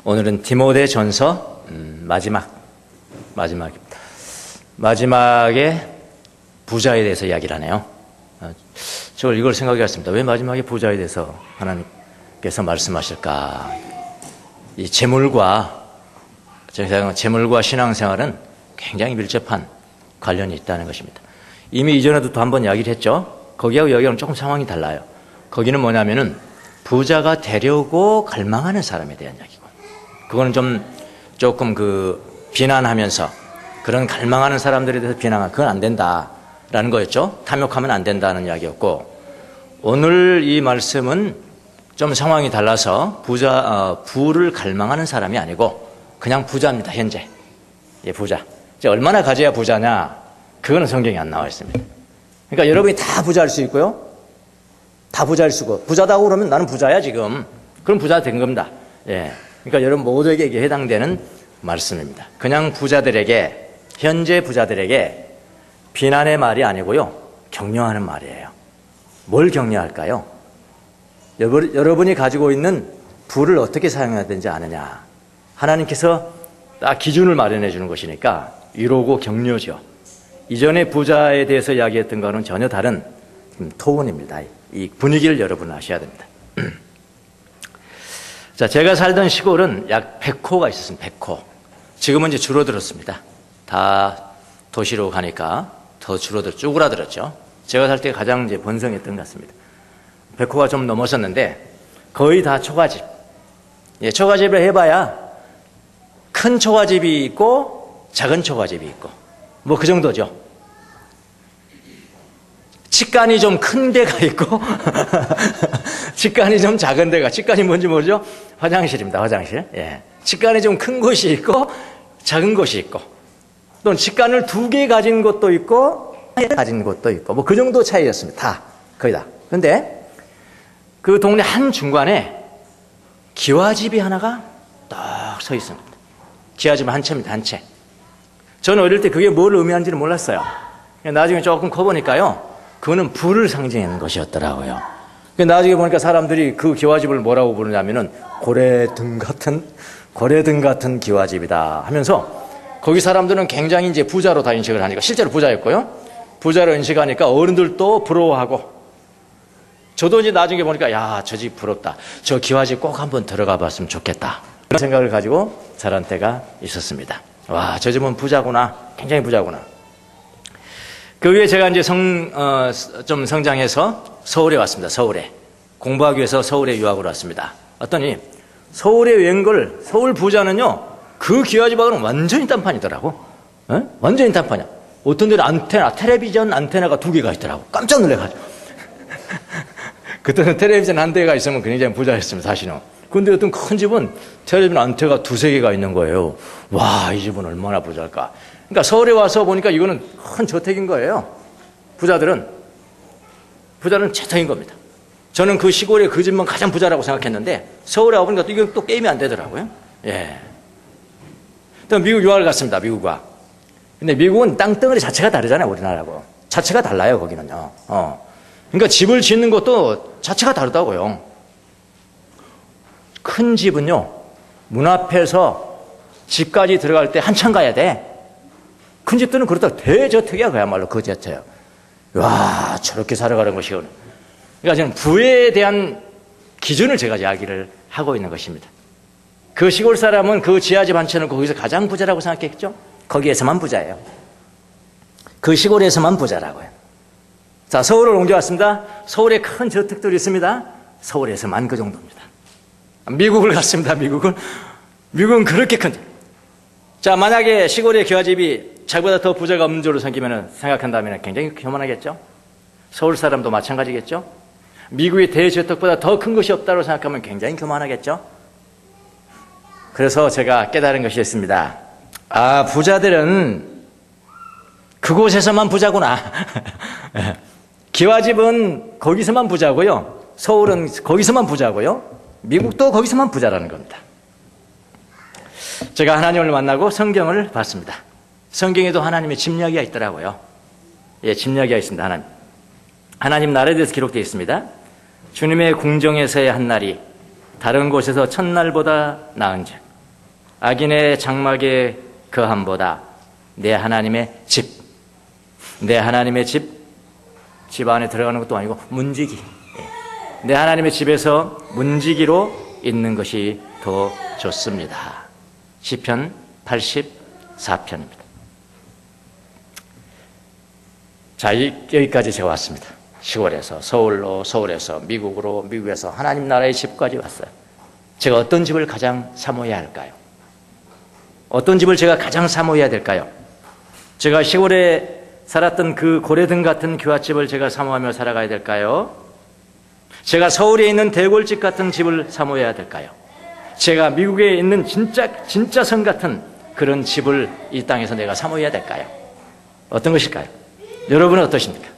오늘은 디모데전서 마지막입니다. 마지막에 부자에 대해서 이야기를 하네요. 저걸 이걸 생각해봤습니다. 왜 마지막에 부자에 대해서 하나님께서 말씀하실까? 이 재물과 신앙생활은 굉장히 밀접한 관련이 있다는 것입니다. 이미 이전에도 또 한 번 이야기를 했죠. 거기하고 여기하고는 조금 상황이 달라요. 거기는 뭐냐면은 부자가 되려고 갈망하는 사람에 대한 이야기고, 그거는 조금 비난하면서 그런 갈망하는 사람들에 대해서 비난하면 그건 안 된다라는 거였죠. 탐욕하면 안 된다는 이야기였고, 오늘 이 말씀은 좀 상황이 달라서 부를 갈망하는 사람이 아니고 그냥 부자입니다. 현재. 예, 부자. 이제 얼마나 가져야 부자냐? 그거는 성경에 안 나와 있습니다. 그러니까 여러분이 다 부자일 수 있고요. 다 부자일 수고, 부자다고 그러면 나는 부자야 지금. 그럼 부자 된 겁니다. 예. 그러니까 여러분 모두에게 해당되는 말씀입니다. 그냥 부자들에게, 현재 부자들에게 비난의 말이 아니고요, 격려하는 말이에요. 뭘 격려할까요? 여러분이 가지고 있는 부를 어떻게 사용해야 되는지 아느냐. 하나님께서 딱 기준을 마련해 주는 것이니까 위로고 격려죠. 이전에 부자에 대해서 이야기했던 거는 전혀 다른 톤입니다. 이 분위기를 여러분은 아셔야 됩니다. 자, 제가 살던 시골은 약 100호가 있었습니다. 100호. 지금은 이제 줄어들었습니다. 다 도시로 가니까 더 쭈그라들었죠. 제가 살 때 가장 이제 번성했던 것 같습니다. 100호가 좀 넘었었는데 거의 다 초가집. 예, 초가집을 해봐야 큰 초가집이 있고 작은 초가집이 있고 뭐 그 정도죠. 직간이 좀 큰 데가 있고 직간이 좀 작은 데가, 직간이 뭔지 모르죠? 화장실입니다. 화장실. 예. 직간이 좀 큰 곳이 있고 작은 곳이 있고, 또는 직간을 2개 가진 곳도 있고 가진 곳도 있고, 뭐 그 정도 차이였습니다. 다 거의 다. 그런데 그 동네 한 중간에 기와집이 하나가 딱 서 있습니다. 기와집은 한 채입니다. 한 채. 저는 어릴 때 그게 뭘 의미하는지는 몰랐어요. 나중에 조금 커보니까요, 그거는 부를 상징하는 것이었더라고요. 나중에 보니까 사람들이 그 기와집을 뭐라고 부르냐면은 고래등 같은 기와집이다 하면서, 거기 사람들은 굉장히 이제 부자로 다 인식을 하니까, 실제로 부자였고요. 부자로 인식하니까 어른들도 부러워하고, 저도 이제 나중에 보니까 야, 저 집 부럽다. 저 기와집 꼭 한번 들어가 봤으면 좋겠다. 그런 생각을 가지고 자란 때가 있었습니다. 와, 저 집은 부자구나. 굉장히 부자구나. 그 후에 제가 이제 좀 성장해서 서울에 왔습니다. 서울에. 공부하기 위해서 서울에 유학을 왔습니다. 왔더니 서울에 웬걸, 서울 부자는요, 그 기와집하고는 완전히 딴판이더라고. 에? 완전히 딴판이야. 어떤 데는 텔레비전 안테나가 2개가 있더라고. 깜짝 놀래가지고. 그때는 텔레비전 한 대가 있으면 굉장히 부자였습니다, 사실은. 근데 어떤 큰 집은 텔레비전 안테나가 2-3개가 있는 거예요. 와, 이 집은 얼마나 부자일까. 그러니까 서울에 와서 보니까 이거는 큰 저택인 거예요. 부자는 저택인 겁니다. 저는 그 시골에 그 집만 가장 부자라고 생각했는데 서울에 와보니까 또 이건 또 게임이 안 되더라고요. 예. 또 미국 유학을 갔습니다. 미국과. 근데 미국은 땅덩어리 자체가 다르잖아요, 우리나라하고. 자체가 달라요, 거기는요. 그러니까 집을 짓는 것도 자체가 다르다고요. 큰 집은요, 문 앞에서 집까지 들어갈 때 한참 가야 돼. 큰 집들은 그렇다고 대저택이야, 그야말로 그 자체야. 와, 저렇게 살아가는 것이거든. 그러니까 저는 부에 대한 기준을 제가 이야기를 하고 있는 것입니다. 그 시골 사람은 그 지하집 한 채 놓고 거기서 가장 부자라고 생각했죠? 거기에서만 부자예요. 그 시골에서만 부자라고요. 자, 서울을 옮겨왔습니다. 서울에 큰 저택들이 있습니다. 서울에서만 그 정도입니다. 미국을 갔습니다. 미국은 그렇게 큰. 자, 만약에 시골의 기와집이 자기보다 더 부자가 없는 줄로 생각한다면 굉장히 교만하겠죠? 서울 사람도 마찬가지겠죠? 미국의 대저택보다 더 큰 것이 없다고 생각하면 굉장히 교만하겠죠? 그래서 제가 깨달은 것이 있습니다. 아, 부자들은 그곳에서만 부자구나. 기와집은 거기서만 부자고요. 서울은 거기서만 부자고요. 미국도 거기서만 부자라는 겁니다. 제가 하나님을 만나고 성경을 봤습니다. 성경에도 하나님의 집이야기가 있더라고요. 예, 집이야기가 있습니다. 하나님 나라에 대해서 기록되어 있습니다. 주님의 궁정에서의 한 날이 다른 곳에서 첫날보다 나은즉 악인의 장막의 거함보다 내 하나님의 집, 내 하나님의 집 안에 들어가는 것도 아니고 문지기, 내 하나님의 집에서 문지기로 있는 것이 더 좋습니다. 시편 84편입니다. 자, 여기까지 제가 왔습니다. 시골에서 서울로, 서울에서 미국으로, 미국에서 하나님 나라의 집까지 왔어요. 제가 어떤 집을 가장 사모해야 할까요? 어떤 집을 제가 가장 사모해야 될까요? 제가 시골에 살았던 그 고래등 같은 교화집을 제가 사모하며 살아가야 될까요? 제가 서울에 있는 대골집 같은 집을 사모해야 될까요? 제가 미국에 있는 진짜 성 같은 그런 집을 이 땅에서 내가 사모해야 될까요? 어떤 것일까요? 여러분은 어떠십니까?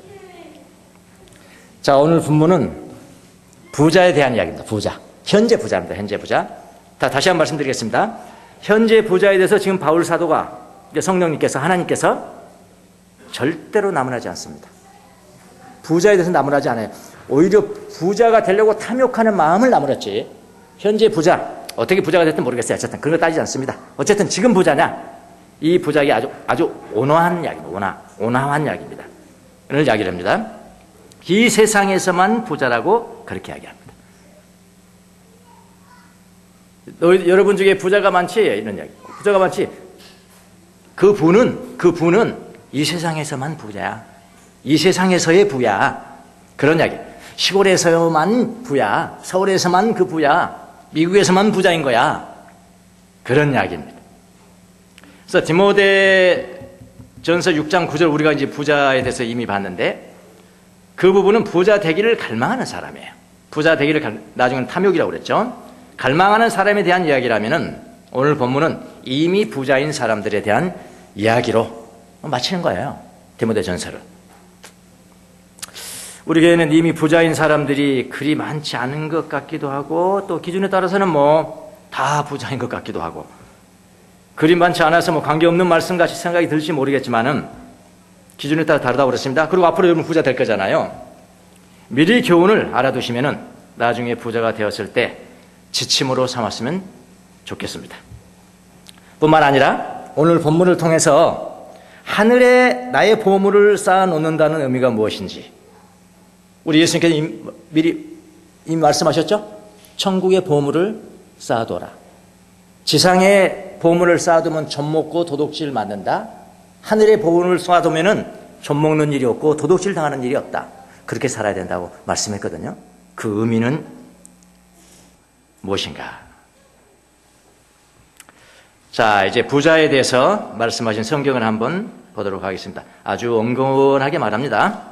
자, 오늘 본문은 부자에 대한 이야기입니다. 부자. 현재 부자입니다. 현재 부자. 다시 한번 말씀드리겠습니다. 현재 부자에 대해서 지금 바울 사도가, 성령님께서, 하나님께서 절대로 나무라지 않습니다. 부자에 대해서 나무라지 않아요. 오히려 부자가 되려고 탐욕하는 마음을 나무랐지. 현재 부자, 어떻게 부자가 됐든 모르겠어요. 어쨌든 그런 거 따지지 않습니다. 어쨌든 지금 부자냐? 이 부자에게 아주 온화한 이야기입니다. 온화한 이야기입니다. 오늘 이야기를 합니다. 이 세상에서만 부자라고 그렇게 이야기합니다. 여러분 중에 부자가 많지? 이런 이야기. 부자가 많지? 그 부는 이 세상에서만 부자야. 이 세상에서의 부야. 그런 이야기. 시골에서만 부야. 서울에서만 그 부야. 미국에서만 부자인 거야. 그런 이야기입니다. 그래서 디모데 전서 6장 9절 우리가 이제 부자에 대해서 이미 봤는데 그 부분은 부자 되기를 갈망하는 사람이에요. 부자 되기를 나중에는 탐욕이라고 그랬죠. 갈망하는 사람에 대한 이야기라면은 오늘 본문은 이미 부자인 사람들에 대한 이야기로 마치는 거예요. 디모데 전서를. 우리 교회는 이미 부자인 사람들이 그리 많지 않은 것 같기도 하고 또 기준에 따라서는 뭐 다 부자인 것 같기도 하고 그리 많지 않아서 뭐 관계없는 말씀같이 생각이 들지 모르겠지만은 기준에 따라 다르다고 그랬습니다. 그리고 앞으로 여러분 부자 될 거잖아요. 미리 교훈을 알아두시면은 나중에 부자가 되었을 때 지침으로 삼았으면 좋겠습니다. 뿐만 아니라 오늘 본문을 통해서 하늘에 나의 보물을 쌓아 놓는다는 의미가 무엇인지 우리 예수님께서 미리 이미 말씀하셨죠? 천국의 보물을 쌓아둬라. 지상에 보물을 쌓아두면 젖 먹고 도둑질 맞는다. 하늘의 보물을 쌓아두면은 젖 먹는 일이 없고 도둑질 당하는 일이 없다. 그렇게 살아야 된다고 말씀했거든요. 그 의미는 무엇인가? 자, 이제 부자에 대해서 말씀하신 성경을 한번 보도록 하겠습니다. 아주 엉건하게 말합니다.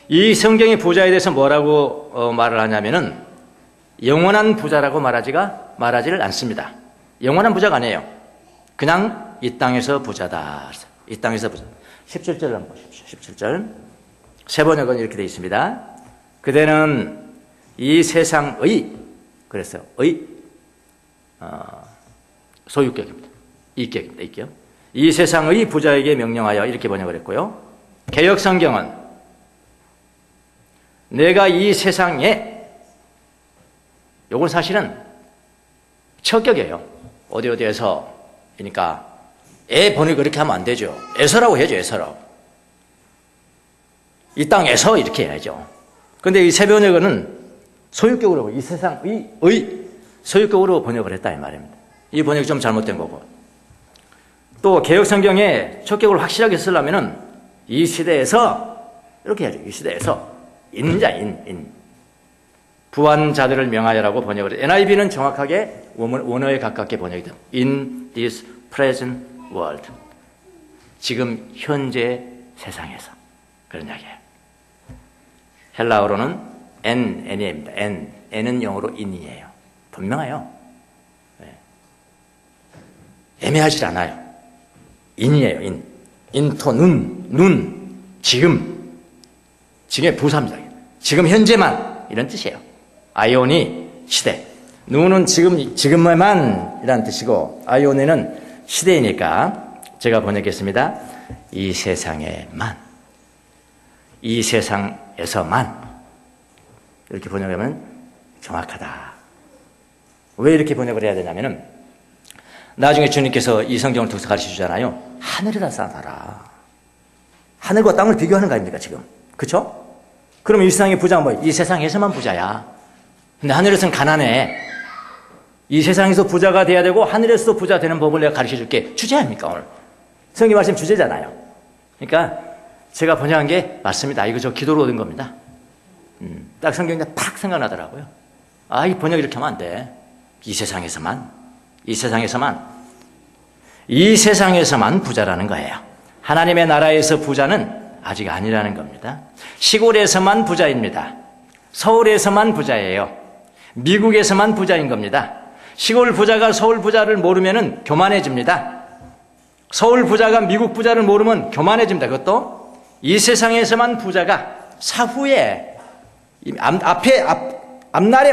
이 성경의 부자에 대해서 뭐라고 말을 하냐면은 영원한 부자라고 말하지를 않습니다. 영원한 부자가 아니에요. 그냥 이 땅에서 부자다. 이 땅에서 부자. 17절을 한번 보십시오. 17절. 세 번역은 이렇게 되어 있습니다. 그대는 이 세상의, 그랬어요. 소유격입니다. 이격입니다. 이격. 이 세상의 부자에게 명령하여 이렇게 번역을 했고요. 개역 성경은 내가 이 세상에, 요건 사실은 처격이에요. 어디에서. 그러니까 애 번역 그렇게 하면 안 되죠. 에서라고 해야죠. 에서라고. 이 땅에서 이렇게 해야죠. 그런데 이 세 번역은 소유격으로 이 세상의 소유격으로 번역을 했다 이 말입니다. 이 번역이 좀 잘못된 거고. 또 개역 성경에 척격을 확실하게 쓰려면은 이 시대에서 이렇게 해야죠. 이 시대에서 인자 인. 부한 자들을 명하여라고 번역을 해요. NIV는 정확하게 원어에 가깝게 번역이 됩니다. In this present world. 지금 현재 세상에서. 그런 이야기예요. 헬라어로는 N입니다. N은 영어로 in이에요. 분명해요. 네. 애매하지 않아요. in이에요. into 눈. 지금의 부사입니다. 지금 현재만 이런 뜻이에요. 아이오니 시대. 눈은 지금에만 이라는 뜻이고 아이오니는 시대이니까 제가 번역했습니다. 이 세상에만. 이 세상에서만. 이렇게 번역하면 정확하다. 왜 이렇게 번역을 해야 되냐면은 나중에 주님께서 이 성경을 통해서 가르쳐 주잖아요. 하늘에다 쌓아놔라. 하늘과 땅을 비교하는 거 아닙니까 지금? 그렇죠? 그럼 이 세상의 부자가 뭐예요? 이 세상에서만 부자야. 근데 하늘에서는 가난해. 이 세상에서 부자가 돼야 되고 하늘에서도 부자 되는 법을 내가 가르쳐 줄게. 주제 아닙니까 오늘? 성경 말씀 주제잖아요. 그러니까 제가 번역한 게 맞습니다. 이거 저 기도로 얻은 겁니다. 딱 성경에 팍 생각나더라고요. 아, 이 번역 이렇게 하면 안 돼. 이 세상에서만 부자라는 거예요. 하나님의 나라에서 부자는 아직 아니라는 겁니다. 시골에서만 부자입니다. 서울에서만 부자예요. 미국에서만 부자인 겁니다. 시골 부자가 서울 부자를 모르면 교만해집니다. 서울 부자가 미국 부자를 모르면 교만해집니다. 그것도 이 세상에서만 부자가 사후에 앞날에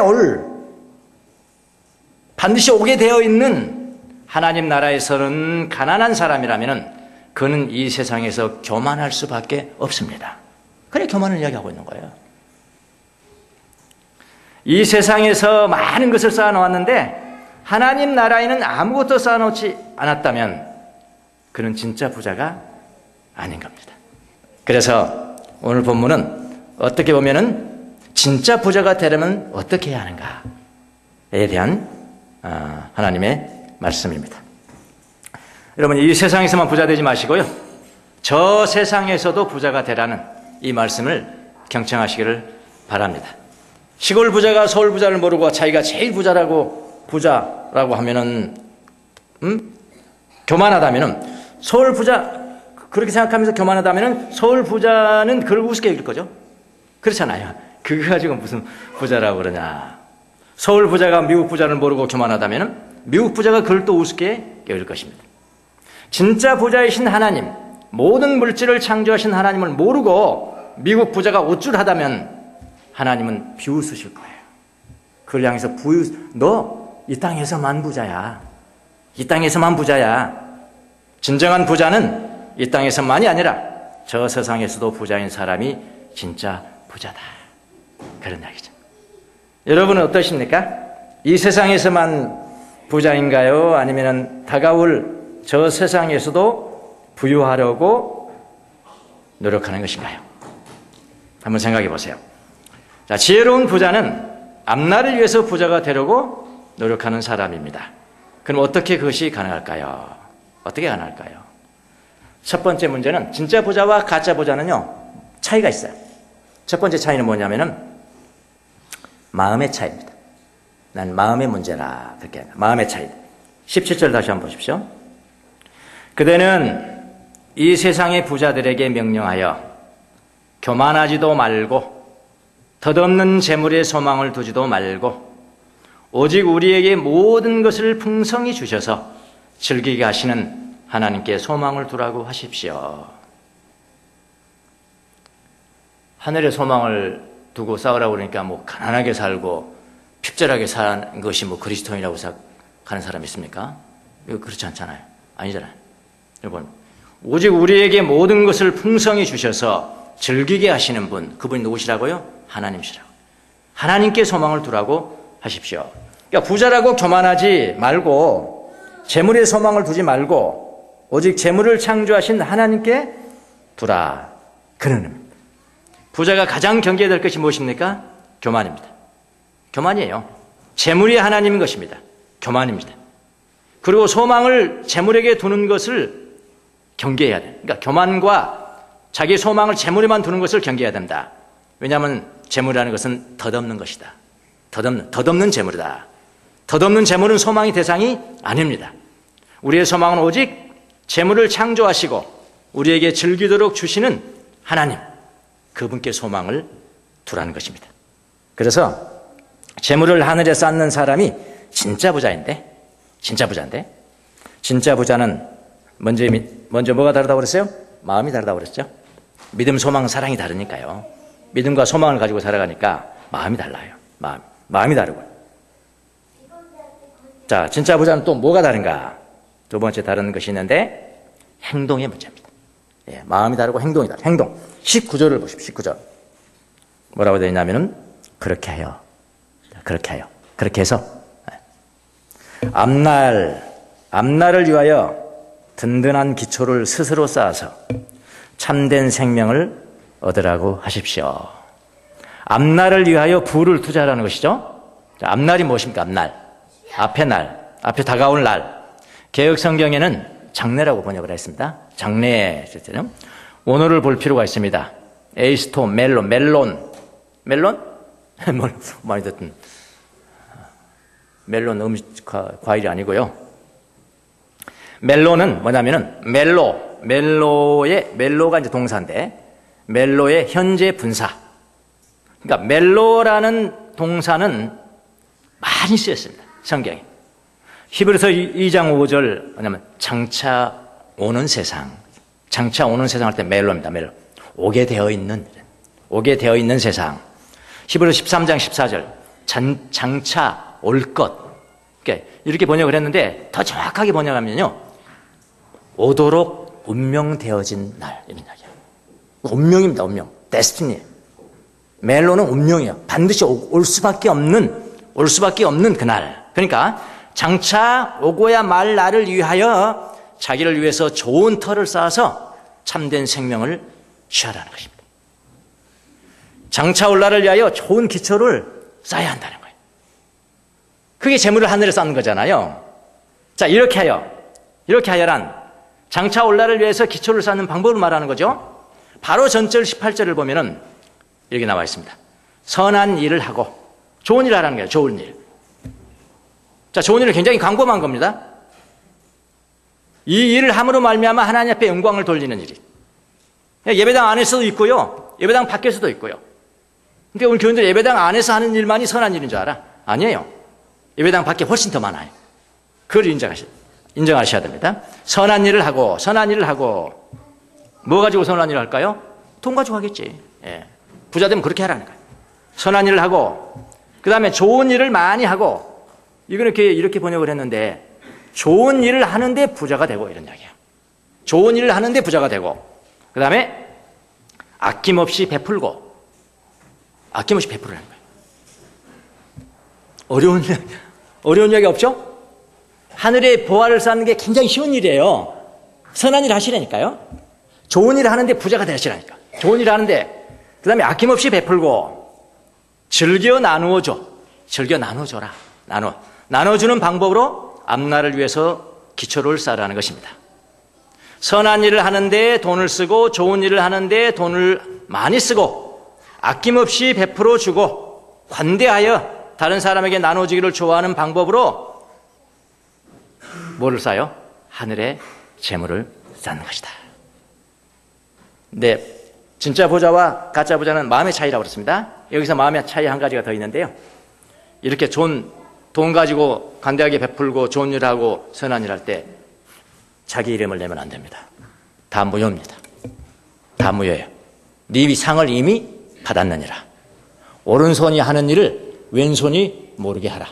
반드시 오게 되어 있는 하나님 나라에서는 가난한 사람이라면 그는 이 세상에서 교만할 수밖에 없습니다. 그래 교만을 이야기하고 있는 거예요. 이 세상에서 많은 것을 쌓아놓았는데 하나님 나라에는 아무것도 쌓아놓지 않았다면 그는 진짜 부자가 아닌 겁니다. 그래서 오늘 본문은 어떻게 보면은 진짜 부자가 되려면 어떻게 해야 하는가에 대한 하나님의 말씀입니다. 여러분 이 세상에서만 부자 되지 마시고요. 저 세상에서도 부자가 되라는 이 말씀을 경청하시기를 바랍니다. 시골 부자가 서울 부자를 모르고 자기가 제일 부자라고 하면은 교만하다면은 서울 부자 그렇게 생각하면서 교만하다면은 서울 부자는 그걸 우습게 여길 거죠. 그렇잖아요. 그거 가지고 무슨 부자라고 그러냐. 서울 부자가 미국 부자를 모르고 교만하다면은 미국 부자가 그걸 또 우습게 여길 것입니다. 진짜 부자이신 하나님, 모든 물질을 창조하신 하나님을 모르고 미국 부자가 우쭐하다면 하나님은 비웃으실 거예요. 그걸 향해서 너 이 땅에서만 부자야. 이 땅에서만 부자야. 진정한 부자는 이 땅에서만이 아니라 저 세상에서도 부자인 사람이 진짜 부자다. 그런 이야기죠. 여러분은 어떠십니까? 이 세상에서만 부자인가요? 아니면 다가올 저 세상에서도 부유하려고 노력하는 것인가요? 한번 생각해 보세요. 자, 지혜로운 부자는 앞날을 위해서 부자가 되려고 노력하는 사람입니다. 그럼 어떻게 그것이 가능할까요? 어떻게 가능할까요? 첫 번째 문제는 진짜 부자와 가짜 부자는요 차이가 있어요. 첫 번째 차이는 뭐냐면은 마음의 차이입니다. 난 마음의 문제라 그렇게 마음의 차이. 17절 다시 한번 보십시오. 그대는 이 세상의 부자들에게 명령하여 교만하지도 말고 덧없는 재물에 소망을 두지도 말고 오직 우리에게 모든 것을 풍성히 주셔서 즐기게 하시는 하나님께 소망을 두라고 하십시오. 하늘에 소망을 두고 싸우라고 그러니까 뭐 가난하게 살고 핍절하게 사는 것이 뭐 그리스도인이라고 생각하는 사람이 있습니까? 이거 그렇지 않잖아요. 아니잖아요. 여러분, 오직 우리에게 모든 것을 풍성히 주셔서 즐기게 하시는 분, 그분이 누구시라고요? 하나님이시라고. 하나님께 소망을 두라고 하십시오. 그러니까 부자라고 교만하지 말고 재물에 소망을 두지 말고 오직 재물을 창조하신 하나님께 두라. 그런 의미입니다. 부자가 가장 경계해야 될 것이 무엇입니까? 교만입니다. 교만이에요. 재물이 하나님인 것입니다. 교만입니다. 그리고 소망을 재물에게 두는 것을 경계해야 돼요. 그러니까 교만과 자기 소망을 재물에만 두는 것을 경계해야 된다. 왜냐하면 재물이라는 것은 덧없는 것이다. 덧없는 재물이다. 덧없는 재물은 소망의 대상이 아닙니다. 우리의 소망은 오직 재물을 창조하시고 우리에게 즐기도록 주시는 하나님, 그분께 소망을 두라는 것입니다. 그래서 재물을 하늘에 쌓는 사람이 진짜 부자인데 진짜 부자는 먼저 뭐가 다르다고 그랬어요? 마음이 다르다고 그랬죠. 믿음, 소망, 사랑이 다르니까요. 믿음과 소망을 가지고 살아가니까 마음이 달라요. 마음이 다르고. 자, 진짜 부자는 또 뭐가 다른가? 두 번째 다른 것이 있는데 행동의 문제입니다. 예, 마음이 다르고 행동이 다르고. 행동. 19절을 보십시오. 19절. 뭐라고 되어 있냐면은 그렇게 해요. 그렇게 해서 앞날 앞날을 위하여 든든한 기초를 스스로 쌓아서 참된 생명을 얻으라고 하십시오. 앞날을 위하여 부를 투자하라는 것이죠. 자, 앞날이 무엇입니까? 앞날. 앞의 날. 앞에 다가올 날. 개역 성경에는 장래라고 번역을 했습니다. 장래에 원어를 볼 필요가 있습니다. 에이스토, 멜론. 많이 듣던 멜론 음식 과일이 아니고요. 멜론은 뭐냐면은 멜로가 이제 동사인데 멜로의 현재 분사. 그러니까 멜로라는 동사는 많이 쓰였습니다. 성경에. 히브리서 2장 5절 뭐냐면 장차 오는 세상. 장차 오는 세상 할 때 멜로입니다. 멜로. 오게 되어 있는 세상. 히브리서 13장 14절 장차 올 것. 이렇게 번역을 했는데 더 정확하게 번역하면요. 오도록 운명되어진 날 이런 이야기예요. 운명입니다. 운명. 데스티니. 멜로는 운명이에요. 반드시 올 수밖에 없는 그날. 그러니까 장차 오고야 말 날을 위하여 자기를 위해서 좋은 터를 쌓아서 참된 생명을 취하라는 것입니다. 장차 올 날을 위하여 좋은 기초를 쌓아야 한다는 거예요. 그게 재물을 하늘에 쌓는 거잖아요. 자, 이렇게 하여란 장차 올 날을 위해서 기초를 쌓는 방법을 말하는 거죠. 바로 전절 18절을 보면은 이렇게 나와 있습니다. 선한 일을 하고 좋은 일을 하라는 거예요. 좋은 일. 자, 좋은 일은 굉장히 광범한 겁니다. 이 일을 함으로 말미암아 하나님 앞에 영광을 돌리는 일이. 예배당 안에서도 있고요. 예배당 밖에서도 있고요. 그러니까 오늘 교인들 예배당 안에서 하는 일만이 선한 일인 줄 알아? 아니에요. 예배당 밖에 훨씬 더 많아요. 그걸 인정하셔야 됩니다. 선한 일을 하고 뭐 가지고 선한 일을 할까요? 돈 가지고 하겠지. 예. 부자 되면 그렇게 하라는 거예요. 선한 일을 하고 그 다음에 좋은 일을 많이 하고 이거는 이렇게 번역을 했는데 좋은 일을 하는데 부자가 되고 이런 이야기예요. 좋은 일을 하는데 부자가 되고 그 다음에 아낌없이 베풀라는 거예요. 어려운 이야기 없죠? 하늘에 보화를 쌓는 게 굉장히 쉬운 일이에요. 선한 일 하시라니까요. 좋은 일을 하는데 부자가 되시라니까. 좋은 일을 하는데 그 다음에 아낌없이 베풀고 즐겨 나누어줘라. 나눠주는 방법으로 앞날을 위해서 기초를 쌓으라는 것입니다. 선한 일을 하는데 돈을 쓰고 좋은 일을 하는데 돈을 많이 쓰고 아낌없이 베풀어 주고 관대하여 다른 사람에게 나눠주기를 좋아하는 방법으로 뭐를 쌓아요? 하늘에 재물을 쌓는 것이다. 네, 진짜 부자와 가짜 부자는 마음의 차이라고 그랬습니다. 여기서 마음의 차이 한 가지가 더 있는데요. 이렇게 돈 가지고 관대하게 베풀고 좋은 일 하고 선한 일 할 때 자기 이름을 내면 안 됩니다. 다 무효입니다. 다 무효예요. 네 상을 이미 받았느니라. 오른손이 하는 일을 왼손이 모르게 하라.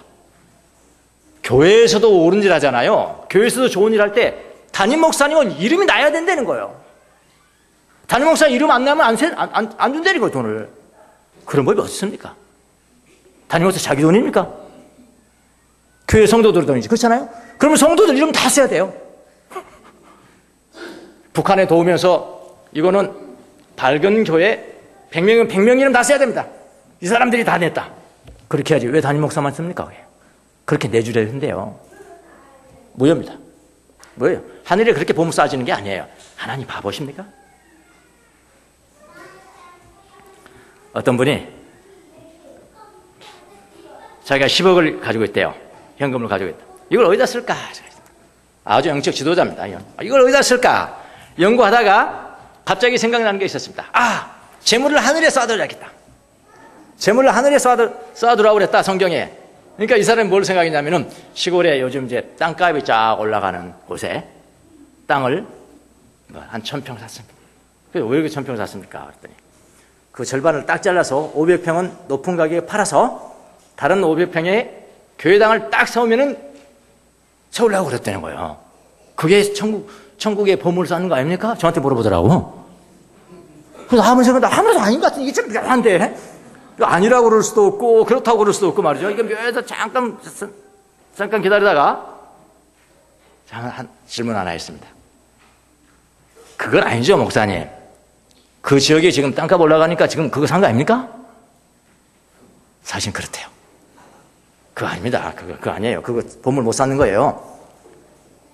교회에서도 옳은 일 하잖아요. 교회에서도 좋은 일 할 때 담임 목사님은 이름이 나야 된다는 거예요. 담임 목사 이름 안 나면 안 준다는 거예요, 돈을. 그런 법이 어딨습니까? 담임 목사 자기 돈입니까? 교회 성도들 돈이지. 그렇잖아요? 그러면 성도들 이름 다 써야 돼요. 북한에 도우면서 이거는 밝은 교회 100명 이름 다 써야 됩니다. 이 사람들이 다 냈다. 그렇게 해야지. 왜 담임 목사만 씁니까? 그렇게 내주려 한대요. 무효입니다. 뭐예요? 하늘에 그렇게 보험 쌓아지는 게 아니에요. 하나님 바보십니까? 어떤 분이 자기가 10억을 가지고 있대요. 현금을 가지고 있다. 이걸 어디다 쓸까? 아주 영적 지도자입니다. 이걸 어디다 쓸까? 연구하다가 갑자기 생각나는 게 있었습니다. 재물을 하늘에 쌓아둬야겠다. 재물을 하늘에 쌓아두라고 그랬다, 성경에. 그러니까 이 사람이 뭘 생각했냐면은 시골에 요즘 이제 땅값이 쫙 올라가는 곳에 땅을 한 1000평 샀습니다. 그래서 왜 이렇게 1000평 샀습니까? 그랬더니 그 절반을 딱 잘라서 500평은 높은 가격에 팔아서 다른 500평에 교회당을 딱 세우면은 세우려고 그랬다는 거예요. 그게 천국의 보물을 쌓는 거 아닙니까? 저한테 물어보더라고. 그래서 아무리 생각해도 아무래도 아닌 것 같은데 이게 참 묘한데 아니라고 그럴 수도 없고 그렇다고 그럴 수도 없고 말이죠. 이게 묘해서 잠깐 기다리다가 질문 하나 있습니다. 그건 아니죠, 목사님. 그 지역에 지금 땅값 올라가니까 지금 그거 산 거 아닙니까? 사실 그렇대요. 그거 아닙니다. 그거 아니에요. 그거 보물 못 쌓는 거예요.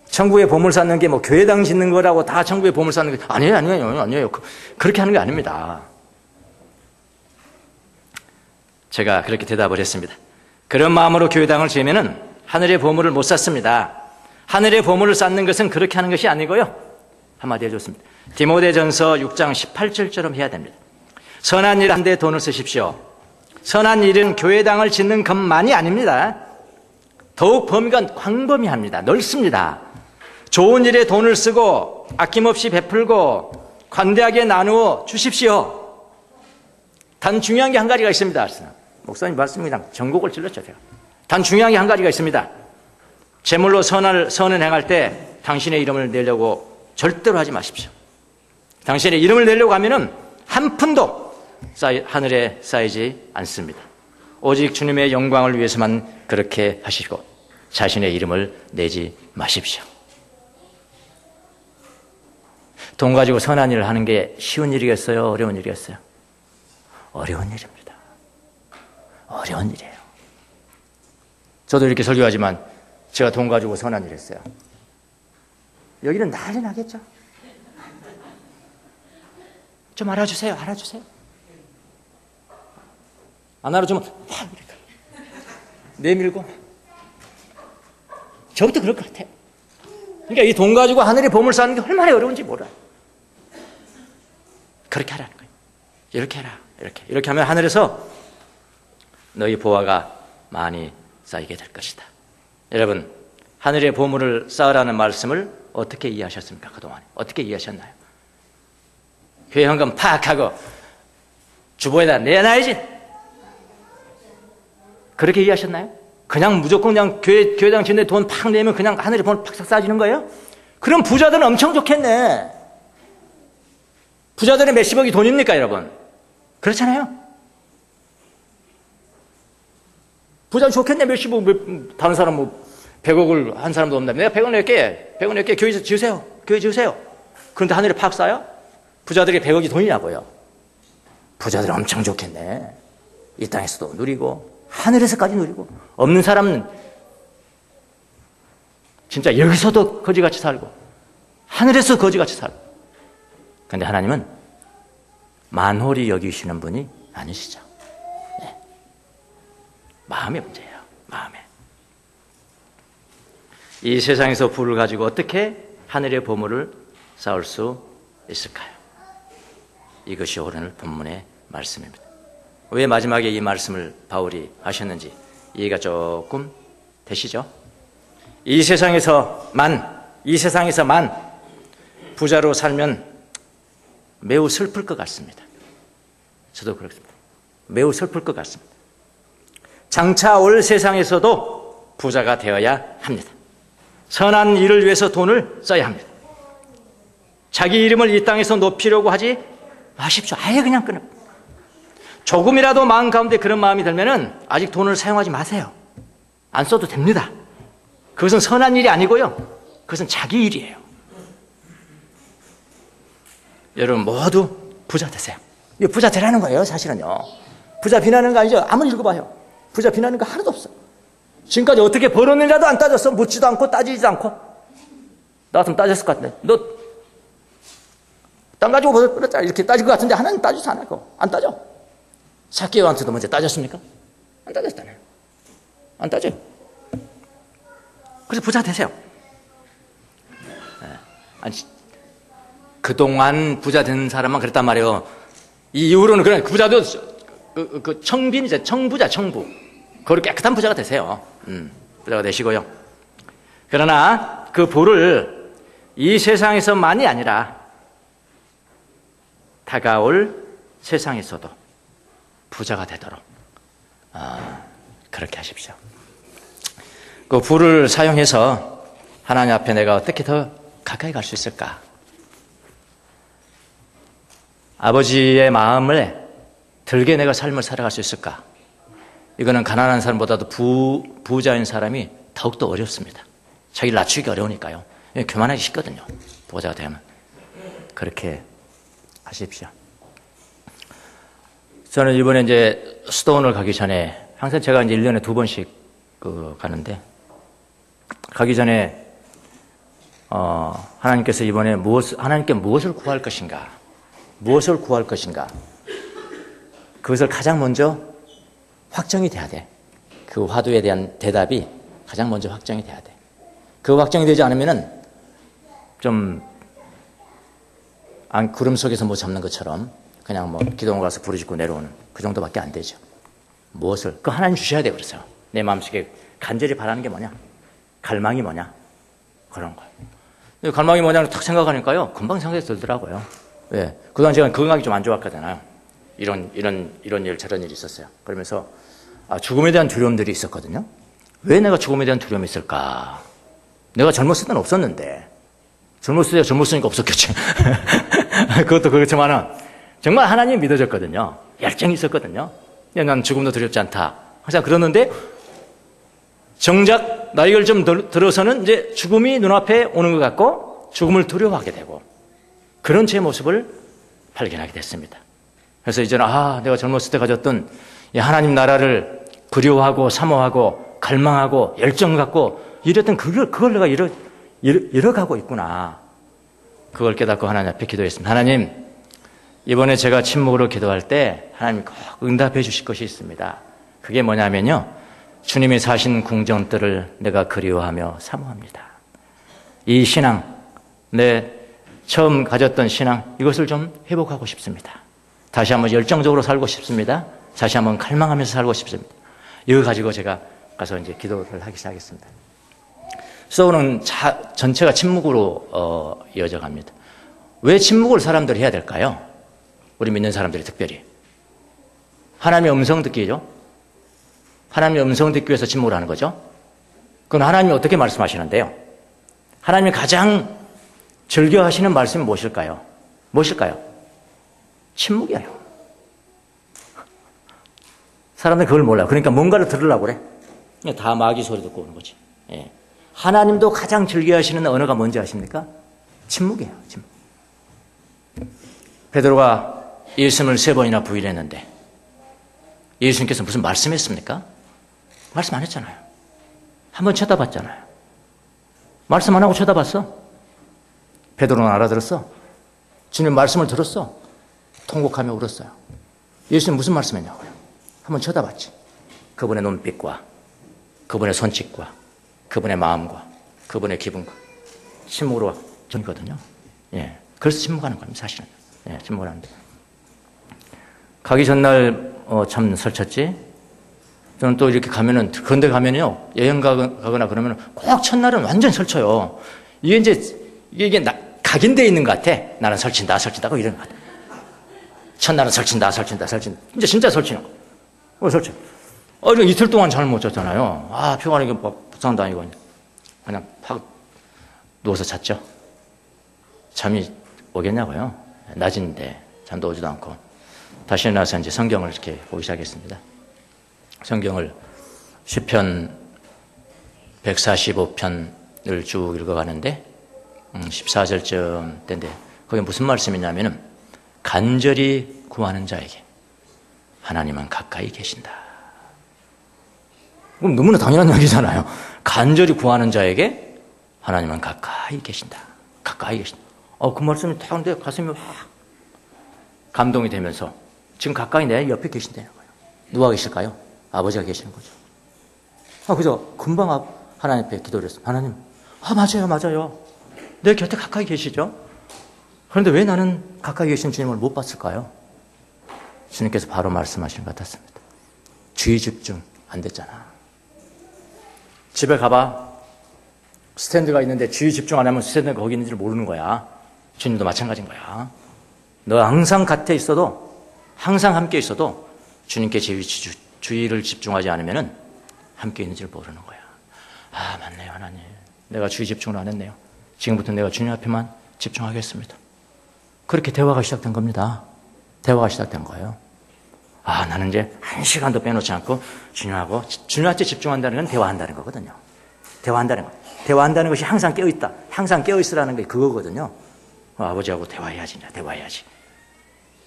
천국에 보물 쌓는 게 뭐 교회당 짓는 거라고 다 천국에 보물 쌓는 게 아니에요. 그렇게 하는 게 아닙니다. 제가 그렇게 대답을 했습니다. 그런 마음으로 교회당을 지으면은 하늘의 보물을 못 쌓습니다. 하늘의 보물을 쌓는 것은 그렇게 하는 것이 아니고요. 한마디 해줬습니다. 디모데전서 6장 18절처럼 해야 됩니다. 선한 일 한 데 돈을 쓰십시오. 선한 일은 교회당을 짓는 것만이 아닙니다. 더욱 범위가 광범위합니다. 넓습니다. 좋은 일에 돈을 쓰고 아낌없이 베풀고 관대하게 나누어 주십시오. 단 중요한 게 한 가지가 있습니다. 목사님 말씀이 그냥 전곡을 찔렀죠. 제가. 단 중요한 게 한 가지가 있습니다. 제물로 선을 행할 때 당신의 이름을 내려고 절대로 하지 마십시오. 당신의 이름을 내려고 하면은 한 푼도 하늘에 쌓이지 않습니다. 오직 주님의 영광을 위해서만 그렇게 하시고 자신의 이름을 내지 마십시오. 돈 가지고 선한 일을 하는 게 쉬운 일이겠어요? 어려운 일이겠어요? 어려운 일입니다. 어려운 일이에요. 저도 이렇게 설교하지만 제가 돈 가지고 선한 일 했어요. 여기는 난리 나겠죠? 좀 알아주세요. 안 알아주면 확 이렇게 내밀고 저부터 그럴 것 같아요. 그러니까 이 돈 가지고 하늘의 보물 쌓는 게 얼마나 어려운지 몰라요. 그렇게 하라는 거예요. 이렇게 해라. 이렇게 하면 하늘에서 너희 보화가 많이 쌓이게 될 것이다. 여러분, 하늘의 보물을 쌓으라는 말씀을 어떻게 이해하셨습니까? 그동안 어떻게 이해하셨나요? 교회 헌금 팍 하고 주보에다 내놔야지, 그렇게 이해하셨나요? 그냥 무조건 그냥 교회당 짓는데 돈 팍 내면 그냥 하늘의 보물 팍 쌓아지는 거예요? 그럼 부자들은 엄청 좋겠네. 부자들의 몇십억이 돈입니까, 여러분? 그렇잖아요. 부자 좋겠네. 몇십억. 다른 사람 뭐 100억을 한 사람도 없는데 내가 100억 낼게. 100억 낼게. 교회 지으세요. 그런데 하늘에 팍 쌓여? 부자들이 100억이 돈이냐고요. 부자들은 엄청 좋겠네. 이 땅에서도 누리고 하늘에서까지 누리고, 없는 사람은 진짜 여기서도 거지같이 살고 하늘에서 거지같이 살고. 그런데 하나님은 만홀히 여기시는 분이 아니시죠. 네. 마음의 문제예요. 마음에. 이 세상에서 부를 가지고 어떻게 하늘의 보물을 쌓을 수 있을까요? 이것이 오늘 본문의 말씀입니다. 왜 마지막에 이 말씀을 바울이 하셨는지 이해가 조금 되시죠? 이 세상에서만 부자로 살면 매우 슬플 것 같습니다. 저도 그렇습니다. 매우 슬플 것 같습니다. 장차 올 세상에서도 부자가 되어야 합니다. 선한 일을 위해서 돈을 써야 합니다. 자기 이름을 이 땅에서 높이려고 하지 마십시오. 아예 그냥 끊어. 조금이라도 마음 가운데 그런 마음이 들면은 아직 돈을 사용하지 마세요. 안 써도 됩니다. 그것은 선한 일이 아니고요. 그것은 자기 일이에요. 여러분 모두 부자 되세요. 부자 되라는 거예요, 사실은요. 부자 비난하는 거 아니죠? 아무리 읽어봐요. 부자 비난하는 거 하나도 없어. 지금까지 어떻게 벌었는지라도 안 따졌어. 묻지도 않고 따지지도 않고. 나 같으면 따졌을 것 같은데. 너 땅 가지고 벌었잖아. 이렇게 따질 것 같은데 하나는 따지지 않고. 안 따져. 사케오한테도 먼저 따졌습니까? 안 따졌잖아요. 안 따져요. 그래서 부자 되세요. 아니, 그동안 부자 된 사람만 그랬단 말이에요. 이 이후로는 그냥 부자도 청빈이죠. 청부. 그걸 깨끗한 부자가 되세요. 부자가 되시고요. 그러나 그 부를 이 세상에서만이 아니라 다가올 세상에서도 부자가 되도록 그렇게 하십시오. 그 부를 사용해서 하나님 앞에 내가 어떻게 더 가까이 갈 수 있을까? 아버지의 마음을 들게 내가 삶을 살아갈 수 있을까? 이거는 가난한 사람보다도 부자인 사람이 더욱더 어렵습니다. 자기를 낮추기 어려우니까요. 교만하기 쉽거든요. 보호자가 되면. 그렇게 하십시오. 저는 이번에 이제 수도원을 가기 전에 항상 제가 이제 1년에 2번씩 가는데 가기 전에 하나님께서 이번에 하나님께 무엇을 구할 것인가? 무엇을 구할 것인가? 그것을 가장 먼저 확정이 돼야 돼. 그 화두에 대한 대답이 가장 먼저 확정이 돼야 돼. 그 확정이 되지 않으면은 좀 구름 속에서 뭐 잡는 것처럼 그냥 뭐 기도원 가서 부르짖고 내려오는 그 정도밖에 안 되죠. 무엇을? 그 하나님 주셔야 돼. 그래서 내 마음속에 간절히 바라는 게 뭐냐? 갈망이 뭐냐? 그런 거예요. 갈망이 뭐냐를 탁 생각하니까요. 금방 생각이 들더라고요. 왜? 그동안 제가 건강이 좀 안 좋았거든요. 이런 일, 저런 일이 있었어요. 그러면서 죽음에 대한 두려움들이 있었거든요. 왜 내가 죽음에 대한 두려움이 있을까? 내가 젊었을 때는 없었는데. 젊었을 때 젊었으니까 없었겠지. 그것도 그렇지만은 정말 하나님 믿어졌거든요. 열정이 있었거든요. 난 죽음도 두렵지 않다. 항상 그러는데 정작 나이를 좀 들어서는 이제 죽음이 눈앞에 오는 것 같고 죽음을 두려워하게 되고 그런 제 모습을 발견하게 됐습니다. 그래서 이제는 내가 젊었을 때 가졌던 이 하나님 나라를 그리워하고 사모하고 갈망하고 열정 갖고 이랬던 그걸 내가 잃어가고 있구나. 그걸 깨닫고 하나님 앞에 기도했습니다. 하나님, 이번에 제가 침묵으로 기도할 때 하나님 꼭 응답해 주실 것이 있습니다. 그게 뭐냐면요. 주님이 사신 궁정들을 내가 그리워하며 사모합니다. 이 신앙, 내 처음 가졌던 신앙, 이것을 좀 회복하고 싶습니다. 다시 한번 열정적으로 살고 싶습니다. 다시 한번 갈망하면서 살고 싶습니다. 이거 가지고 제가 가서 이제 기도를 하기 시작했습니다. 수도는 전체가 침묵으로 이어져 갑니다. 왜 침묵을 사람들이 해야 될까요? 우리 믿는 사람들이 특별히. 하나님의 음성 듣기죠. 하나님의 음성 듣기 위해서 침묵을 하는 거죠. 그건 하나님이 어떻게 말씀하시는데요? 하나님이 가장 즐겨 하시는 말씀이 무엇일까요? 무엇일까요? 침묵이에요. 사람들은 그걸 몰라요. 그러니까 뭔가를 들으려고 그래. 다 마귀 소리 듣고 오는 거지. 예. 하나님도 가장 즐겨 하시는 언어가 뭔지 아십니까? 침묵이에요. 침묵. 베드로가 예수님을 3번이나 부인했는데 예수님께서 무슨 말씀했습니까? 말씀 안 했잖아요. 한번 쳐다봤잖아요. 말씀 안 하고 쳐다봤어. 베드로는 알아들었어. 주님 말씀을 들었어. 통곡하며 울었어요. 예수님 무슨 말씀했냐고요. 한번 쳐다봤지. 그분의 눈빛과 그분의 손짓과 그분의 마음과 그분의 기분과 침묵으로 전이거든요. 예, 그래서 침묵하는 겁니다. 사실은. 예, 침묵하는데 가기 전날 참 설쳤지. 저는 또 이렇게 가면은 그런데 가면요 여행 가거나 그러면 꼭 첫날은 완전 설쳐요. 이게 각인되어 있는 것 같아. 나는 설친다 고 이런 것 같아. 첫날은 설친다. 이제 진짜 설치는 거. 설치. 이틀 동안 잠을 못 잤잖아요. 피곤하게 부산도 아니고 그냥 팍 누워서 잤죠. 잠이 오겠냐고요. 낮인데 잠도 오지도 않고 다시 일어나서 이제 성경을 이렇게 보기 시작했습니다. 성경을 시편 145편을 쭉 읽어가는데 14절쯤 때인데 거기 무슨 말씀이냐면은 간절히 구하는 자에게 하나님은 가까이 계신다. 그럼 너무나 당연한 얘기잖아요. 간절히 구하는 자에게 하나님은 가까이 계신다. 가까이 계신다. 그 말씀이 딱 하는데 가슴이 확 감동이 되면서 지금 가까이 내 옆에 계신다는 거예요. 누가 계실까요? 아버지가 계시는 거죠. 그죠? 금방 하나님 앞에 기도를 했어요. 하나님, 맞아요. 내 곁에 가까이 계시죠? 그런데 왜 나는 가까이 계신 주님을 못 봤을까요? 주님께서 바로 말씀하시는 것 같았습니다. 주의 집중 안 됐잖아. 집에 가봐. 스탠드가 있는데 주의 집중 안 하면 스탠드가 거기 있는지를 모르는 거야. 주님도 마찬가지인 거야. 너 항상 곁에 있어도, 항상 함께 있어도 주님께 주의를 집중하지 않으면 함께 있는지를 모르는 거야. 맞네요, 하나님. 내가 주의 집중을 안 했네요. 지금부터 내가 주님 앞에만 집중하겠습니다. 그렇게 대화가 시작된 겁니다. 대화가 시작된 거예요. 나는 이제 1시간도 빼놓지 않고 주님한테 집중한다는 건 대화한다는 거거든요. 대화한다는 거. 대화한다는 것이 항상 깨어있다. 항상 깨어있으라는 게 그거거든요. 아버지하고 대화해야지, 대화해야지.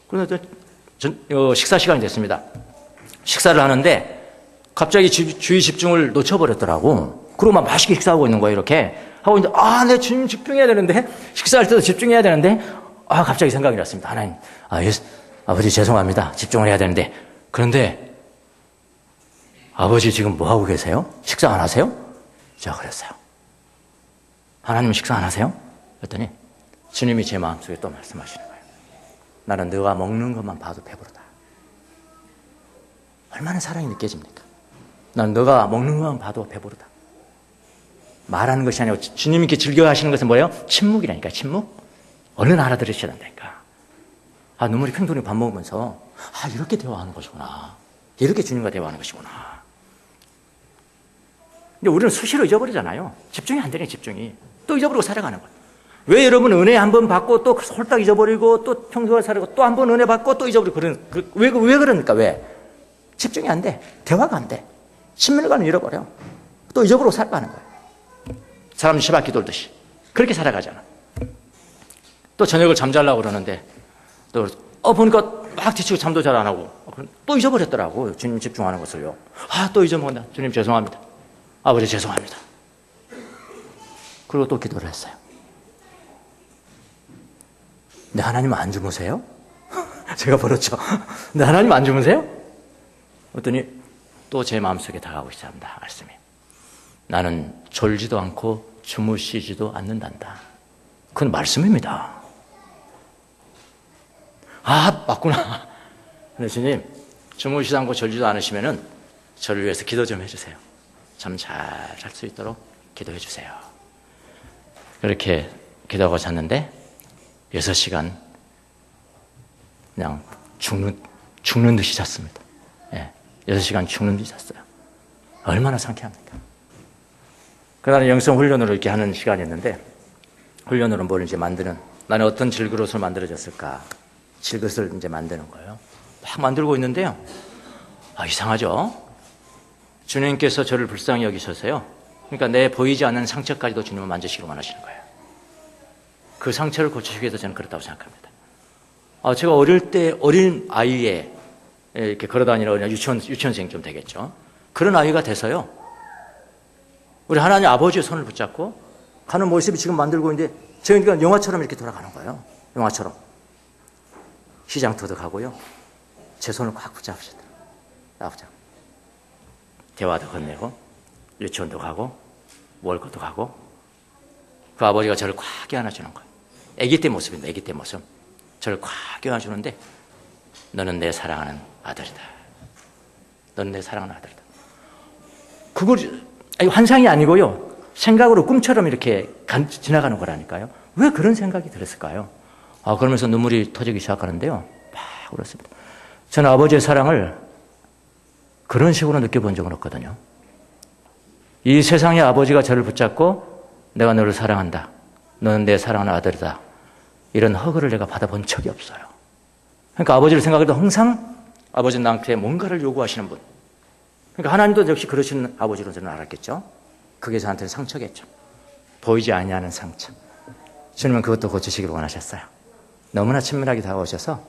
그런데 식사 시간이 됐습니다. 식사를 하는데 갑자기 주의 집중을 놓쳐버렸더라고. 그러고 막 맛있게 식사하고 있는 거예요, 이렇게. 하고 있는데, 내 주님 집중해야 되는데, 식사할 때도 집중해야 되는데, 갑자기 생각이 났습니다. 하나님, 아버지 죄송합니다. 집중을 해야 되는데. 그런데, 아버지 지금 뭐 하고 계세요? 식사 안 하세요? 제가 그랬어요. 하나님 식사 안 하세요? 그랬더니, 주님이 제 마음속에 또 말씀하시는 거예요. 나는 너가 먹는 것만 봐도 배부르다. 얼마나 사랑이 느껴집니까? 난 너가 먹는 것만 봐도 배부르다. 말하는 것이 아니고 주님께 즐겨 하시는 것은 뭐예요? 침묵이라니까, 침묵. 얼른 알아들으셔야 된다니까. 눈물이 팽팽히 밥 먹으면서 이렇게 대화하는 것이구나. 이렇게 주님과 대화하는 것이구나. 근데 우리는 수시로 잊어버리잖아요. 집중이 안 되네, 집중이. 또 잊어버리고 살아가는 거예요. 왜 여러분 은혜 한 번 받고 또 홀딱 잊어버리고 또 평소에 살고 또 한 번 은혜 받고 또 잊어버리고 왜 그러니까 왜? 집중이 안 돼. 대화가 안 돼. 신명관을 잃어버려. 또 잊어버리고 살아가는 거예요. 사람 집 앞기 돌듯이. 그렇게 살아가잖아. 또 저녁을 잠자려고 그러는데 또 보니까 막 뒤치고 잠도 잘 안 하고 또 잊어버렸더라고. 주님 집중하는 것을요. 또 잊어먹었나. 주님 죄송합니다. 아버지 죄송합니다. 그리고 또 기도를 했어요. 네, 하나님 안 주무세요? 제가 버렸죠. 네, 하나님 안 주무세요? 그랬더니 또 제 마음속에 다가오기 시작합니다. 말씀이. 나는 졸지도 않고 주무시지도 않는단다. 그건 말씀입니다. 맞구나. 근데 주님, 주무시지 않고 졸지도 않으시면은 저를 위해서 기도 좀 해주세요. 잠 잘 잘 수 있도록 기도해 주세요. 그렇게 기도하고 잤는데 6시간 그냥 죽는 듯이 잤습니다. 6시간 죽는 듯이 잤어요. 얼마나 상쾌합니까? 그날은 영성 훈련으로 이렇게 하는 시간이었는데, 훈련으로 뭘 이제 만드는, 나는 어떤 질그릇을 만들어졌을까? 질그릇을 이제 만드는 거예요. 막 만들고 있는데요. 이상하죠? 주님께서 저를 불쌍히 여기셔서요. 그러니까 내 보이지 않는 상처까지도 주님은 만지시고 원하시는 거예요. 그 상처를 고치시기 위해서 저는 그렇다고 생각합니다. 제가 어릴 때 어린 아이에 이렇게 걸어다니는 유치원생 좀 되겠죠. 그런 아이가 돼서요. 우리 하나님 아버지의 손을 붙잡고 가는 모습이 지금 만들고 있는데 저희가 영화처럼 이렇게 돌아가는 거예요. 영화처럼. 시장터도 가고요. 제 손을 꽉 붙잡으시더라고요. 대화도 건네고 유치원도 가고 먹을 것도 가고 그 아버지가 저를 꽉 껴안아주는 거예요. 아기 때 모습입니다. 아기 때 모습. 저를 꽉 껴안아주는데 너는 내 사랑하는 아들이다. 너는 내 사랑하는 아들이다. 그걸 환상이 아니고요. 생각으로 꿈처럼 이렇게 지나가는 거라니까요. 왜 그런 생각이 들었을까요? 그러면서 눈물이 터지기 시작하는데요. 막 울었습니다. 저는 아버지의 사랑을 그런 식으로 느껴본 적은 없거든요. 이 세상의 아버지가 저를 붙잡고 내가 너를 사랑한다. 너는 내 사랑하는 아들이다. 이런 허그를 내가 받아본 적이 없어요. 그러니까 아버지를 생각해도 항상 아버지는 나한테 뭔가를 요구하시는 분. 그러니까 하나님도 역시 그러시는 아버지로 저는 알았겠죠. 그게 저한테는 상처겠죠. 보이지 아니하는 상처. 주님은 그것도 고치시기를 원하셨어요. 너무나 친밀하게 다가오셔서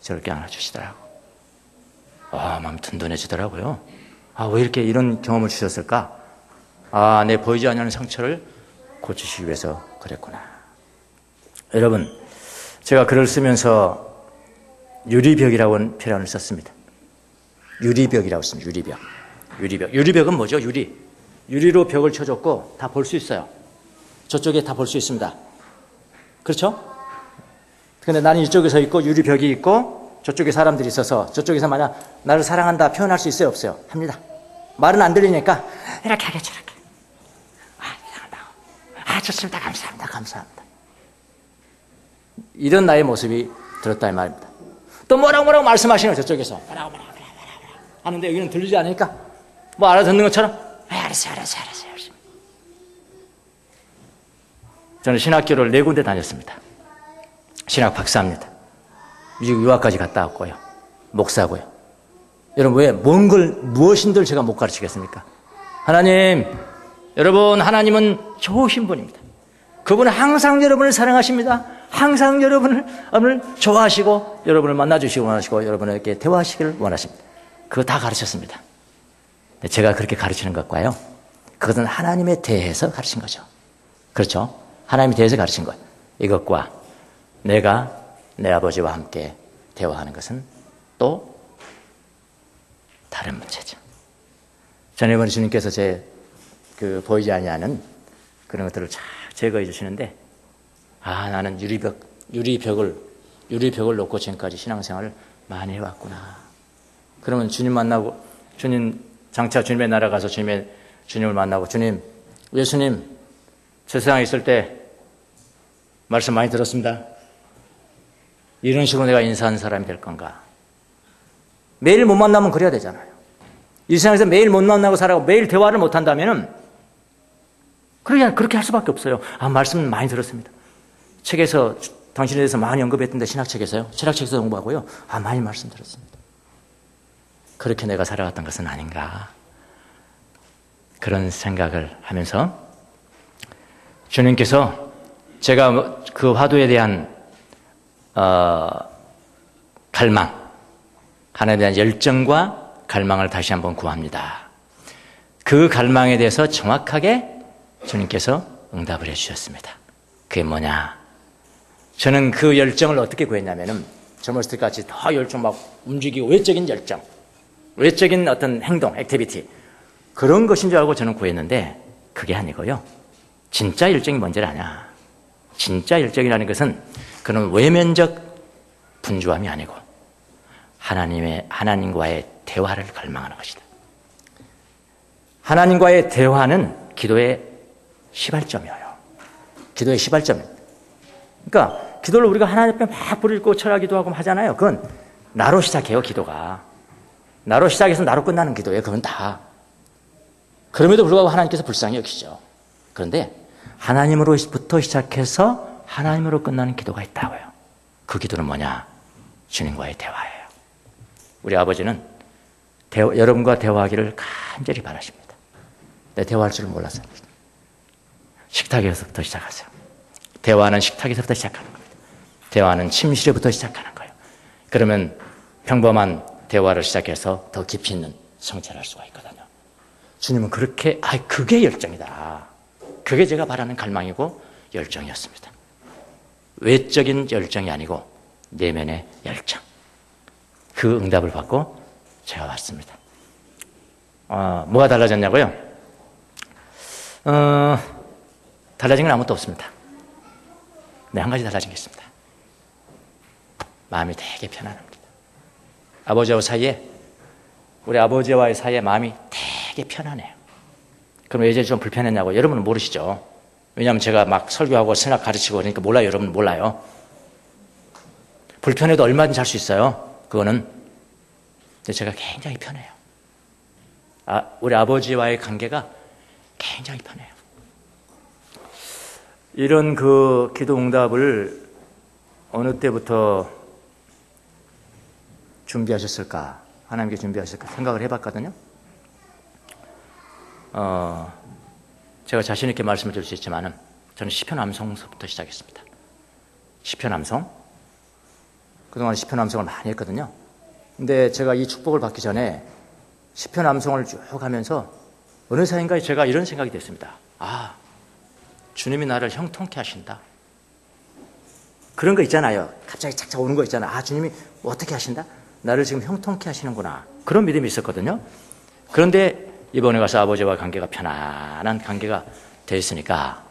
저를 껴안아주시더라고. 마음이 든든해지더라고요. 왜 이렇게 이런 경험을 주셨을까? 내 보이지 않는 상처를 고치시기 위해서 그랬구나. 여러분, 제가 글을 쓰면서 유리벽이라고 표현을 썼습니다. 유리벽이라고 했습니다. 유리벽. 유리벽은 뭐죠? 유리로 벽을 쳐줬고 다 볼 수 있어요. 저쪽에 다 볼 수 있습니다. 그렇죠? 근데 나는 이쪽에 서 있고 유리벽이 있고 저쪽에 사람들이 있어서 저쪽에서 만약 나를 사랑한다 표현할 수 있어요? 없어요? 합니다. 말은 안 들리니까 이렇게 하겠죠. 이렇게. 사랑한다고. 좋습니다. 감사합니다. 이런 나의 모습이 들었다 이 말입니다. 또 뭐라고 말씀하시는 거예요. 저쪽에서 뭐라고 하는데 여기는 들리지 않으니까 뭐 알아듣는 것처럼 알았어. 저는 신학교를 4군데 다녔습니다. 신학 박사입니다. 미국 유학까지 갔다 왔고요. 목사고요. 여러분 왜 무엇인들 제가 못 가르치겠습니까? 하나님 여러분, 하나님은 좋으신 분입니다. 그분은 항상 여러분을 사랑하십니다. 항상 여러분을 좋아하시고 여러분을 만나주시기 원하시고 여러분에게 대화하시기를 원하십니다. 그거 다 가르쳤습니다. 제가 그렇게 가르치는 것과요, 그것은 하나님에 대해서 가르친 거죠. 그렇죠? 하나님에 대해서 가르친 것. 이것과 내가 내 아버지와 함께 대화하는 것은 또 다른 문제죠. 전에번 주님께서 보이지 아니하는 그런 것들을 쫙 제거해 주시는데, 나는 유리벽을 놓고 지금까지 신앙생활을 많이 해왔구나. 그러면 주님 만나고, 장차 주님의 나라 가서 주님을 만나고, 예수님, 저 세상에 있을 때 말씀 많이 들었습니다. 이런 식으로 내가 인사하는 사람이 될 건가? 매일 못 만나면 그래야 되잖아요. 이 세상에서 매일 못 만나고 살아가고 매일 대화를 못 한다면은 그렇게 할 수밖에 없어요. 말씀 많이 들었습니다. 책에서 당신에 대해서 많이 언급했던데, 신학책에서요. 신학책에서 공부하고요. 많이 말씀 들었습니다. 그렇게 내가 살아갔던 것은 아닌가. 그런 생각을 하면서 주님께서 제가 그 화두에 대한 갈망, 하나님에 대한 열정과 갈망을 다시 한번 구합니다. 그 갈망에 대해서 정확하게 주님께서 응답을 해주셨습니다. 그게 뭐냐? 저는 그 열정을 어떻게 구했냐면은, 젊었을 때까지 더 열정 막 움직이고, 외적인 열정, 외적인 어떤 행동, 액티비티, 그런 것인 줄 알고 저는 구했는데, 그게 아니고요. 진짜 열정이 뭔지 아냐? 진짜 열정이라는 것은 그런 외면적 분주함이 아니고 하나님과의 대화를 갈망하는 것이다. 하나님과의 대화는 기도의 시발점이에요. 기도의 시발점이에요. 그러니까 기도를 우리가 하나님 앞에 막 불을 꽂고 철하기도 하고 하잖아요. 그건 나로 시작해요. 기도가 나로 시작해서 나로 끝나는 기도예요. 그건 다. 그럼에도 불구하고 하나님께서 불쌍히 여기시죠. 그런데 하나님으로부터 시작해서 하나님으로 끝나는 기도가 있다고요. 그 기도는 뭐냐? 주님과의 대화예요. 우리 아버지는 여러분과 대화하기를 간절히 바라십니다. 내 대화할 줄을 몰라서. 식탁에서부터 시작하세요. 대화는 식탁에서부터 시작하는 겁니다. 대화는 침실에부터 시작하는 거예요. 그러면 평범한 대화를 시작해서 더 깊이 있는 성찰할 수가 있거든요. 주님은 그게 열정이다. 그게 제가 바라는 갈망이고 열정이었습니다. 외적인 열정이 아니고 내면의 열정. 그 응답을 받고 제가 왔습니다. 뭐가 달라졌냐고요? 달라진 건 아무것도 없습니다. 네, 한 가지 달라진 게 있습니다. 마음이 되게 편안합니다. 우리 아버지와의 사이에 마음이 되게 편안해요. 그럼 왜 이제 좀 불편했냐고 여러분은 모르시죠? 왜냐하면 제가 막 설교하고 신학 가르치고 그러니까 몰라요. 여러분은 몰라요. 불편해도 얼마든지 할 수 있어요. 그거는. 근데 제가 굉장히 편해요. 우리 아버지와의 관계가 굉장히 편해요. 이런 그 기도 응답을 어느 때부터 준비하셨을까? 하나님께 준비하셨을까? 생각을 해봤거든요. 제가 자신 있게 말씀을 드릴 수 있지만은 저는 시편 암송서부터 시작했습니다. 시편 암송. 그동안 시편 암송을 많이 했거든요. 근데 제가 이 축복을 받기 전에 시편 암송을 쭉 하면서 어느 사이인가에 제가 이런 생각이 됐습니다. 주님이 나를 형통케 하신다. 그런 거 있잖아요. 갑자기 착착 오는 거 있잖아요. 주님이 어떻게 하신다? 나를 지금 형통케 하시는구나. 그런 믿음이 있었거든요. 그런데 이번에 가서 아버지와 관계가 편안한 관계가 되어 있으니까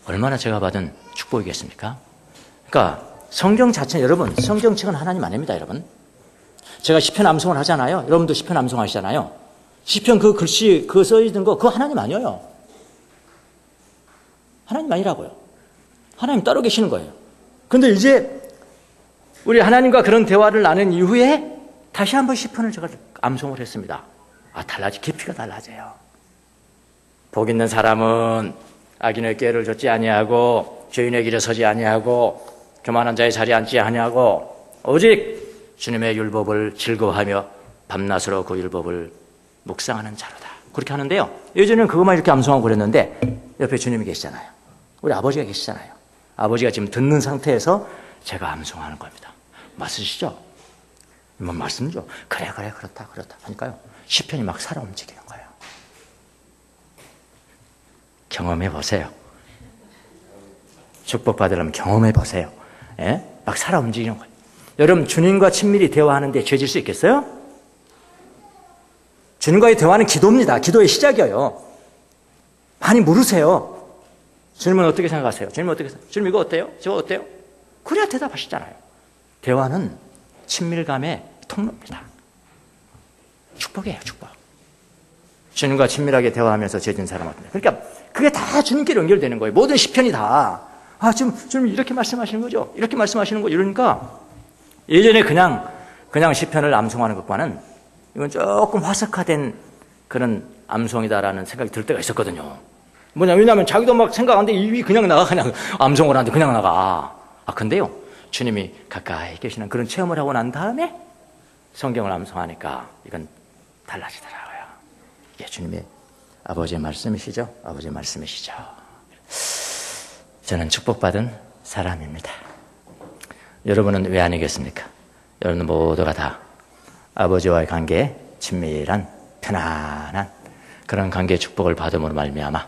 얼마나 제가 받은 축복이겠습니까? 그러니까 성경 자체는, 여러분, 성경책은 하나님 아닙니다, 여러분. 제가 시편 암송을 하잖아요. 여러분도 시편 암송하시잖아요. 시편 그 글씨, 그 써있는 거, 그거 하나님 아니에요. 하나님 아니라고요. 하나님 따로 계시는 거예요. 그런데 이제 우리 하나님과 그런 대화를 나눈 이후에 다시 한번 시편을 제가 암송을 했습니다. 깊이가 달라져요. 복 있는 사람은 악인의 꾀를 좇지 아니하고 죄인의 길에 서지 아니하고 교만한 자의 자리에 앉지 아니하고 오직 주님의 율법을 즐거워하며 밤낮으로 그 율법을 묵상하는 자로다. 그렇게 하는데요. 예전에는 그것만 이렇게 암송하고 그랬는데 옆에 주님이 계시잖아요. 우리 아버지가 계시잖아요. 아버지가 지금 듣는 상태에서 제가 암송하는 겁니다. 맞으시죠? 뭐 말씀이죠. 그래 그렇다 하니까요. 시편이 막 살아 움직이는 거예요. 경험해 보세요. 축복받으려면 경험해 보세요. 예? 막 살아 움직이는 거예요. 여러분 주님과 친밀히 대화하는데 죄질 수 있겠어요? 주님과의 대화는 기도입니다. 기도의 시작이에요. 많이 물으세요. 주님은 어떻게 생각하세요? 주님 이거 어때요? 저거 어때요? 그래야 대답하시잖아요. 대화는 친밀감의 통로입니다. 축복이에요, 축복. 주님과 친밀하게 대화하면서 죄진 사람한테. 그러니까 그게 다 주님께 연결되는 거예요. 모든 시편이 다. 주님 이렇게 말씀하시는 거죠? 이렇게 말씀하시는 거죠? 이러니까 예전에 그냥 시편을 암송하는 것과는 이건 조금 화석화된 그런 암송이다라는 생각이 들 때가 있었거든요. 왜냐면 자기도 막 생각 안 돼. 입이 그냥 나가, 그냥 암송을 하는데 그냥 나가. 근데요, 주님이 가까이 계시는 그런 체험을 하고 난 다음에 성경을 암송하니까 이건 달라지더라고요. 이게 주님의 아버지의 말씀이시죠? 아버지의 말씀이시죠? 저는 축복받은 사람입니다. 여러분은 왜 아니겠습니까? 여러분 모두가 다 아버지와의 관계에 친밀한 편안한 그런 관계의 축복을 받음으로 말미암아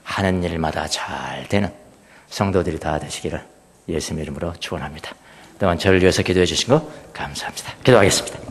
하는 일마다 잘 되는 성도들이 다 되시기를 예수님 이름으로 축원합니다. 또한 저를 위해서 기도해 주신 거 감사합니다. 기도하겠습니다.